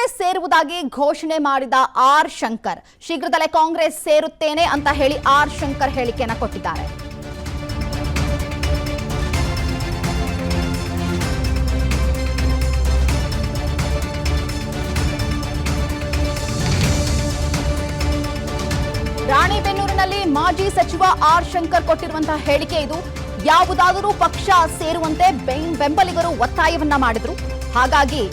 ಕಾಂಗ್ರೆಸ್ ಸೇರುವುದಾಗಿ ಘೋಷಣೆ ಮಾಡಿದ ಆರ್ ಶಂಕರ್ ಶೀಘ್ರದಲ್ಲೇ ಕಾಂಗ್ರೆಸ್ ಸೇರುತ್ತೇನೆ ಅಂತ ಹೇಳಿ ಆರ್ ಶಂಕರ್ ಹೇಳಿಕೆಯನ್ನು ಕೊಟ್ಟಿದ್ದಾರೆ. ರಾಣಿಬೆನ್ನೂರಿನಲ್ಲಿ ಮಾಜಿ ಸಚಿವ ಆರ್ ಶಂಕರ್ ಕೊಟ್ಟಿರುವಂತಹ ಹೇಳಿಕೆ ಇದು. ಯಾವುದಾದರೂ ಪಕ್ಷ ಸೇರುವಂತೆ ಬೆಂಬಲಿಗರು ಒತ್ತಾಯವನ್ನ ಮಾಡಿದ್ರು. ಹಾಗಾಗಿ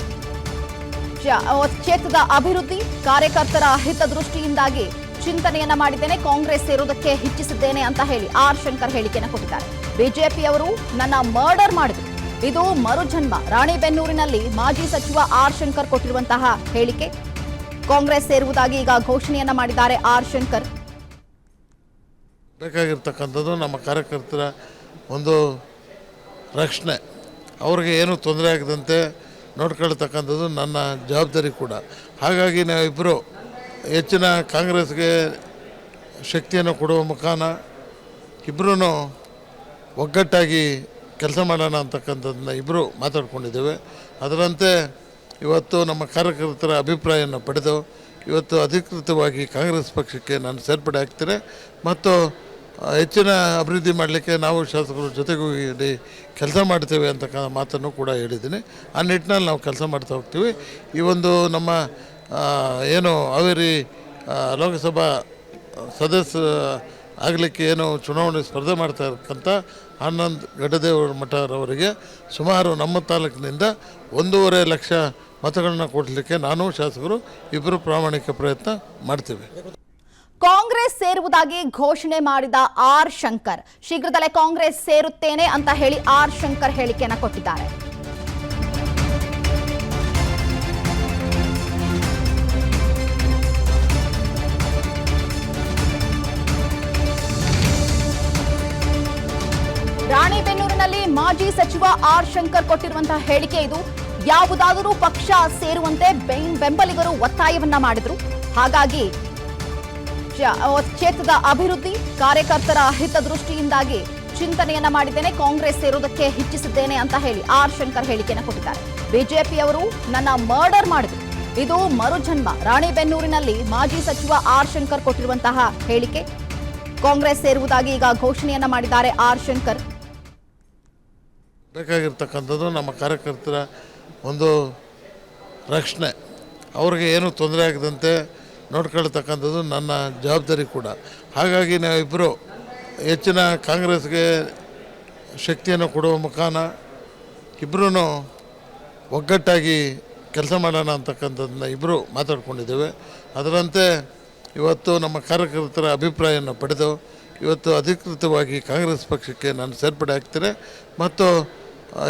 ಕ್ಷೇತ್ರದ ಅಭಿವೃದ್ಧಿ ಕಾರ್ಯಕರ್ತರ ಹಿತದೃಷ್ಟಿಯಿಂದಾಗಿ ಚಿಂತನೆಯನ್ನ ಮಾಡಿದ್ದೇನೆ, ಕಾಂಗ್ರೆಸ್ ಸೇರುವುದಕ್ಕೆ ಇಚ್ಛಿಸಿದ್ದೇನೆ ಅಂತ ಹೇಳಿ ಆರ್ ಶಂಕರ್ ಹೇಳಿಕೆಯನ್ನು ಕೊಟ್ಟಿದ್ದಾರೆ. ಬಿಜೆಪಿಯವರು ನನ್ನ ಮರ್ಡರ್ ಮಾಡಿದ್ರು, ಇದು ಮರುಜನ್ಮ. ರಾಣಿಬೆನ್ನೂರಿನಲ್ಲಿ ಮಾಜಿ ಸಚಿವ ಆರ್ ಶಂಕರ್ ಕೊಟ್ಟಿರುವಂತಹ ಹೇಳಿಕೆ. ಕಾಂಗ್ರೆಸ್ ಸೇರುವುದಾಗಿ ಈಗ ಘೋಷಣೆಯನ್ನ ಮಾಡಿದ್ದಾರೆ ಆರ್ ಶಂಕರ್. ಬೇಕಾಗಿರ್ತಕ್ಕಂಥದ್ದು ನಮ್ಮ ಕಾರ್ಯಕರ್ತರ ಒಂದು ರಕ್ಷಣೆ, ಅವ್ರಿಗೆ ಏನು ತೊಂದರೆ ಆಗದಂತೆ ನೋಡ್ಕೊಳ್ತಕ್ಕಂಥದ್ದು ನನ್ನ ಜವಾಬ್ದಾರಿ ಕೂಡ. ಹಾಗಾಗಿ ನಾವಿಬ್ಬರು ಹೆಚ್ಚಿನ ಕಾಂಗ್ರೆಸ್ಗೆ ಶಕ್ತಿಯನ್ನು ಕೊಡುವ ಮುಖಾನ ಇಬ್ಬರೂ ಒಗ್ಗಟ್ಟಾಗಿ ಕೆಲಸ ಮಾಡೋಣ ಅಂತಕ್ಕಂಥದ್ದನ್ನ ಇಬ್ಬರು ಮಾತಾಡ್ಕೊಂಡಿದ್ದೇವೆ. ಅದರಂತೆ ಇವತ್ತು ನಮ್ಮ ಕಾರ್ಯಕರ್ತರ ಅಭಿಪ್ರಾಯವನ್ನು ಪಡೆದು ಇವತ್ತು ಅಧಿಕೃತವಾಗಿ ಕಾಂಗ್ರೆಸ್ ಪಕ್ಷಕ್ಕೆ ನಾನು ಸೇರ್ಪಡೆ ಆಗ್ತೇನೆ ಮತ್ತು ಹೆಚ್ಚಿನ ಅಭಿವೃದ್ಧಿ ಮಾಡಲಿಕ್ಕೆ ನಾವು ಶಾಸಕರು ಜೊತೆಗೂಡಿ ಕೆಲಸ ಮಾಡ್ತೇವೆ ಅಂತಕ್ಕಂಥ ಮಾತನ್ನು ಕೂಡ ಹೇಳಿದ್ದೀನಿ. ಆ ನಿಟ್ಟಿನಲ್ಲಿ ನಾವು ಕೆಲಸ ಮಾಡ್ತಾ ಹೋಗ್ತೀವಿ. ಈ ಒಂದು ನಮ್ಮ ಏನು ಹಾವೇರಿ ಲೋಕಸಭಾ ಸದಸ್ಯ ಆಗಲಿಕ್ಕೆ ಏನು ಚುನಾವಣೆ ಸ್ಪರ್ಧೆ ಮಾಡ್ತಾ ಇರ್ತಕ್ಕಂಥ ಆನಂದ್ ಗಡ್ಡದೇವರ ಮಠರವರಿಗೆ ಸುಮಾರು ನಮ್ಮ ತಾಲೂಕಿನಿಂದ 1.5 ಲಕ್ಷ ಮತಗಳನ್ನ ಕೊಡಲಿಕ್ಕೆ ನಾನು ಶಾಸಕರು ಇಬ್ಬರು ಪ್ರಾಮಾಣಿಕ ಪ್ರಯತ್ನ ಮಾಡ್ತೀವಿ. ಕಾಂಗ್ರೆಸ್ ಸೇರುವುದಾಗಿ ಘೋಷಣೆ ಮಾಡಿದ ಆರ್ ಶಂಕರ್ ಶೀಘ್ರದಲ್ಲೇ ಕಾಂಗ್ರೆಸ್ ಸೇರುತ್ತೇನೆ ಅಂತ ಹೇಳಿ ಆರ್ ಶಂಕರ್ ಹೇಳಿಕೆಯನ್ನು ಕೊಟ್ಟಿದ್ದಾರೆ. ರಾಣಿಬೆನ್ನೂರಿನಲ್ಲಿ ಮಾಜಿ ಸಚಿವ ಆರ್ ಶಂಕರ್ ಕೊಟ್ಟಿರುವಂತಹ ಹೇಳಿಕೆ ಇದು. ಯಾವುದಾದರೂ ಪಕ್ಷ ಸೇರುವಂತೆ ಬೆಂಬಲಿಗರು ಒತ್ತಾಯವನ್ನ ಮಾಡಿದ್ರು. ಹಾಗಾಗಿ ಕ್ಷೇತ್ರದ ಅಭಿವೃದ್ಧಿ ಕಾರ್ಯಕರ್ತರ ಹಿತದೃಷ್ಟಿಯಿಂದಾಗಿ ಚಿಂತನೆಯನ್ನ ಮಾಡಿದ್ದೇನೆ, ಕಾಂಗ್ರೆಸ್ ಸೇರುವುದಕ್ಕೆ ಇಚ್ಛಿಸಿದ್ದೇನೆ ಅಂತ ಹೇಳಿ ಆರ್ ಶಂಕರ್ ಹೇಳಿಕೆಯನ್ನು ಕೊಟ್ಟಿದ್ದಾರೆ. ಬಿಜೆಪಿಯವರು ನನ್ನ ಮರ್ಡರ್ ಮಾಡಿದ್ರು, ಇದು ಮರುಜನ್ಮ. ರಾಣಿಬೆನ್ನೂರಿನಲ್ಲಿ ಮಾಜಿ ಸಚಿವ ಆರ್ ಶಂಕರ್ ಕೊಟ್ಟಿರುವಂತಹ ಹೇಳಿಕೆ. ಕಾಂಗ್ರೆಸ್ ಸೇರುವುದಾಗಿ ಈಗ ಘೋಷಣೆಯನ್ನ ಮಾಡಿದ್ದಾರೆ ಆರ್ ಶಂಕರ್. ಬೇಕಾಗಿರ್ತಕ್ಕಂಥದ್ದು ನಮ್ಮ ಕಾರ್ಯಕರ್ತರ ಒಂದು ರಕ್ಷಣೆ, ಅವ್ರಿಗೆ ಏನು ತೊಂದರೆ ಆಗದಂತೆ ನೋಡ್ಕೊಳ್ತಕ್ಕಂಥದ್ದು ನನ್ನ ಜವಾಬ್ದಾರಿ ಕೂಡ. ಹಾಗಾಗಿ ನಾವಿಬ್ಬರು ಹೆಚ್ಚಿನ ಕಾಂಗ್ರೆಸ್ಗೆ ಶಕ್ತಿಯನ್ನು ಕೊಡುವ ಮುಖಾನ ಇಬ್ಬರೂ ಒಗ್ಗಟ್ಟಾಗಿ ಕೆಲಸ ಮಾಡೋಣ ಅಂತಕ್ಕಂಥದ್ದನ್ನ ಇಬ್ಬರು ಮಾತಾಡ್ಕೊಂಡಿದ್ದೇವೆ. ಅದರಂತೆ ಇವತ್ತು ನಮ್ಮ ಕಾರ್ಯಕರ್ತರ ಅಭಿಪ್ರಾಯವನ್ನು ಪಡೆದು ಇವತ್ತು ಅಧಿಕೃತವಾಗಿ ಕಾಂಗ್ರೆಸ್ ಪಕ್ಷಕ್ಕೆ ನಾನು ಸೇರ್ಪಡೆ ಆಗ್ತೇನೆ ಮತ್ತು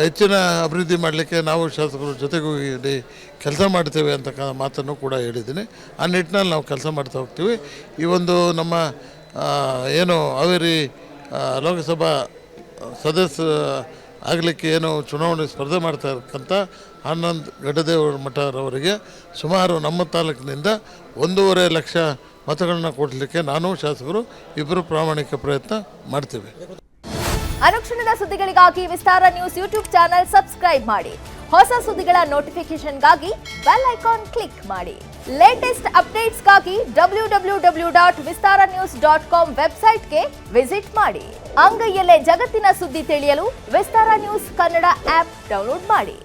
ಹೆಚ್ಚಿನ ಅಭಿವೃದ್ಧಿ ಮಾಡಲಿಕ್ಕೆ ನಾವು ಶಾಸಕರು ಜೊತೆಗೂಡಿ ಕೆಲಸ ಮಾಡ್ತೇವೆ ಅಂತಕ್ಕಂಥ ಮಾತನ್ನು ಕೂಡ ಹೇಳಿದ್ದೀನಿ. ಆ ನಿಟ್ಟಿನಲ್ಲಿ ನಾವು ಕೆಲಸ ಮಾಡ್ತಾ ಹೋಗ್ತೀವಿ. ಈ ಒಂದು ನಮ್ಮ ಏನು ಹಾವೇರಿ ಲೋಕಸಭಾ ಸದಸ್ಯ ಆಗಲಿಕ್ಕೆ ಏನು ಚುನಾವಣೆ ಸ್ಪರ್ಧೆ ಮಾಡ್ತಾ ಇರ್ತಕ್ಕಂಥ ಆನಂದ್ ಗಡ್ಡದೇವರ ಮಠರವರಿಗೆ ಸುಮಾರು ನಮ್ಮ ತಾಲೂಕಿನಿಂದ 1.5 ಲಕ್ಷ ಮತಗಳನ್ನ ಕೊಡಲಿಕ್ಕೆ ನಾನು ಶಾಸಕರು ಇಬ್ಬರು ಪ್ರಾಮಾಣಿಕ ಪ್ರಯತ್ನ ಮಾಡ್ತೇವೆ. ಅನುಕ್ಷಣದ ಸುದ್ದಿಗಳಿಗಾಗಿ ವಿಸ್ತಾರ ನ್ಯೂಸ್ ಯೂಟ್ಯೂಬ್ ಚಾನೆಲ್ ಸಬ್ಸ್ಕ್ರೈಬ್ ಮಾಡಿ. ಹೊಸ ಸುದ್ದಿಗಳ ನೋಟಿಫಿಕೇಶನ್ಗಾಗಿ ಬೆಲ್ ಐಕಾನ್ ಕ್ಲಿಕ್ ಮಾಡಿ. ಲೇಟೆಸ್ಟ್ ಅಪ್ಡೇಟ್ಸ್ಗಾಗಿ www.vistaranews.com ವೆಬ್ಸೈಟ್ಗೆ ವಿಸಿಟ್ ಮಾಡಿ. ಅಂಗೈಯಲ್ಲೇ ಜಗತ್ತಿನ ಸುದ್ದಿ ತಿಳಿಯಲು ವಿಸ್ತಾರ ನ್ಯೂಸ್ ಕನ್ನಡ ಆಪ್ ಡೌನ್ಲೋಡ್ ಮಾಡಿ.